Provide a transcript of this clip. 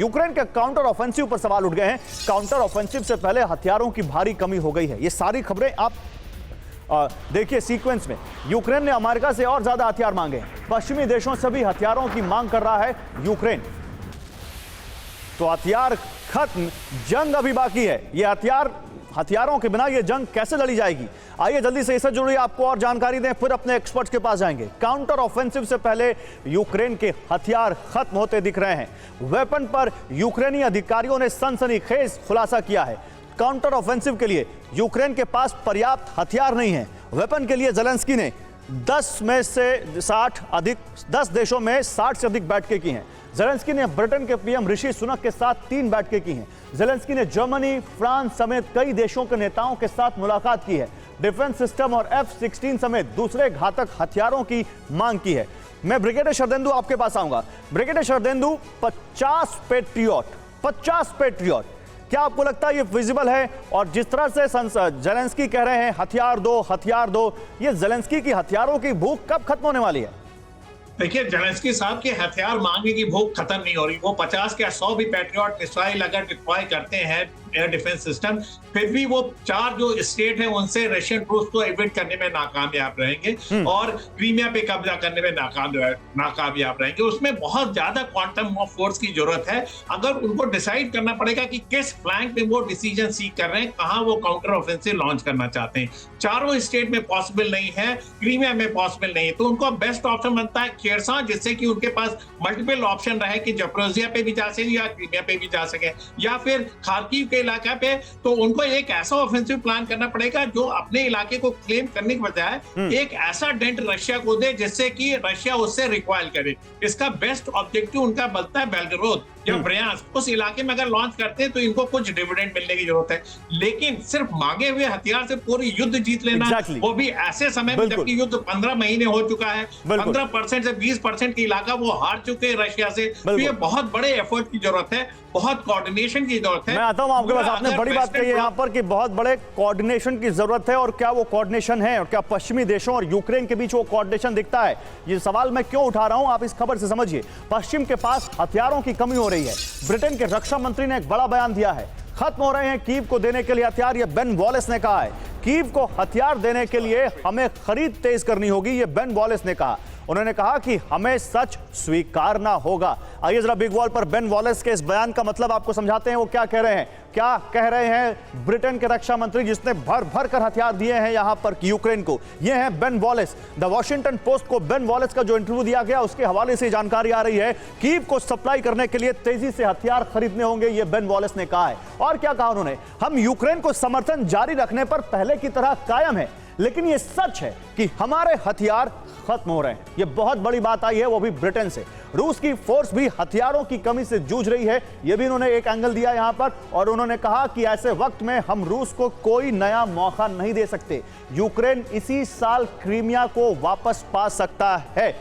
Ukraine के counter offensive पर सवाल उठ गए हैं। काउंटर ऑफेंसिव से पहले हथियारों की भारी कमी हो गई है। ये सारी खबरें आप देखिए सीक्वेंस में। यूक्रेन ने अमेरिका से और ज्यादा हथियार मांगे हैं। पश्चिमी देशों से भी हथियारों की मांग कर रहा है यूक्रेन। तो हथियार खत्म, जंग अभी बाकी है। ये हथियारों के बिना ये जंग कैसे लड़ी जाएगी? आइए जल्दी से इससे जुड़ी आपको और जानकारी दें, फिर अपने एक्सपर्ट्स के पास जाएंगे। काउंटर ऑफेंसिव से पहले यूक्रेन के हथियार खत्म होते दिख रहे हैं। वेपन पर यूक्रेनी अधिकारियों ने सनसनीखेज खुलासा किया है। काउंटर ऑफेंसिव के लिए यूक्रेन के पास पर्याप्त हथियार नहीं है। वेपन के लिए ज़ेलेंस्की ने 10 देशों में 60 से अधिक बैठकें की हैं। ज़ेलेंस्की ने ब्रिटेन के पीएम ऋषि सुनक के साथ 3 बैठकें की हैं। ज़ेलेंस्की ने जर्मनी, फ्रांस समेत कई देशों के नेताओं के साथ मुलाकात की है। डिफेंस सिस्टम और F-16 समेत दूसरे घातक हथियारों की मांग की है। मैं ब्रिगेडियर शरदेंदु आपके पास आऊंगा। ब्रिगेडियर शरदेंदु, 50 पेट्रियट, क्या आपको लगता है ये फिजिबल है? और जिस तरह से ज़ेलेंस्की कह रहे हैं हथियार दो, ये ज़ेलेंस्की की हथियारों की भूख कब खत्म होने वाली है? देखिए, ज़ेलेंस्की साहब के हथियार मांगने की भूख खत्म नहीं हो रही। वो 50 या 100 भी पैट्रियट मिसाइल अगर डिप्लॉय करते हैं एयर डिफेंस सिस्टम, फिर भी वो 4 जो स्टेट हैं उनसे रशियन ट्रूप्स को इवेट करने में नाकामयाब रहेंगे और क्रीमिया पे कब्जा करने में नाकामयाब रहेंगे। उसमें बहुत ज्यादा क्वांटम ऑफ फोर्स की जरूरत है। अगर उनको डिसाइड करना पड़ेगा कि किस फ्लैंक पे वो डिसीजन सीक कर रहे हैं, कहां वो काउंटर ऑफेंसिव लॉन्च करना चाहते हैं। चारों स्टेट में पॉसिबल नहीं है, क्रीमिया में पॉसिबल नहीं है, तो उनको बेस्ट ऑप्शन बनता है खेरसन, जिससे कि उनके पास मल्टीपल ऑप्शन रहे कि जपोरिजिया पे भी जा सके या क्रीमिया पे भी जा सके, या फिर खार्किव के इलाका पे। तो उनको एक ऐसा ऑफेंसिव प्लान करना पड़ेगा जो अपने इलाके को क्लेम करने के बजाय एक ऐसा डेंट रशिया को दे जिससे कि रशिया उससे रिक्वाइल करे। इसका बेस्ट ऑब्जेक्टिव उनका बनता है बेलगरोद या ब्रयांस्क। उस इलाके में अगर लॉन्च करते हैं तो इनको कुछ डिविडेंड मिलने की जरूरत है। लेकिन सिर्फ मांगे हुए हथियार से पूरी युद्ध जीत लेना, वो भी ऐसे समय में जबकि युद्ध 15 महीने हो चुका है, 15% से 20% की इलाका वो हार चुके हैं रशिया से। तो ये बहुत बड़े एफर्ट की जरूरत है, बहुत कोऑर्डिनेशन की जरूरत है। मैं आता हूं आपके पास। आपने बड़ी बात कही है यहाँ पर कि बहुत बड़े कोऑर्डिनेशन की जरूरत है। और क्या वो कोऑर्डिनेशन है, और क्या पश्चिमी देशों और यूक्रेन के बीच वो कोऑर्डिनेशन दिखता है? ये सवाल मैं क्यों उठा रहा हूं, आप इस खबर से समझिए। पश्चिम के पास हथियारों की कमी हो रही है। ब्रिटेन के रक्षा मंत्री ने एक बड़ा बयान दिया है। खत्म हो रहे हैं कीव को देने के लिए हथियार, ये बेन वॉलेस ने कहा है। कीव को हथियार देने के लिए हमें खरीद तेज करनी होगी, ये बेन वॉलेस ने कहा। उन्होंने कहा कि हमें सच स्वीकारना होगा। आइए जरा बिग वॉल पर बेन वॉलेस के इस बयान का मतलब आपको समझाते हैं। वो क्या कह रहे हैं, क्या कह रहे हैं ब्रिटेन के रक्षा मंत्री, जिसने भर कर हथियार दिए हैं यहां पर यूक्रेन को। ये हैं Ben Wallace. The Washington post को बेन वॉलेस का जो इंटरव्यू दिया गया उसके हवाले से जानकारी आ रही है। कीव को सप्लाई करने के लिए तेजी से हथियार खरीदने होंगे, ये बेन वॉलेस ने कहा है। और क्या कहा उन्होंने, हम यूक्रेन को समर्थन जारी रखने पर पहले की तरह कायम है, लेकिन यह सच है कि हमारे हथियार खत्म हो रहे हैं। यह बहुत बड़ी बात आई है, वो भी ब्रिटेन से। रूस की फोर्स भी हथियारों की कमी से जूझ रही है, यह भी उन्होंने एक एंगल दिया यहां पर। और उन्होंने कहा कि ऐसे वक्त में हम रूस को कोई नया मौका नहीं दे सकते। यूक्रेन इसी साल क्रीमिया को वापस पा सकता है।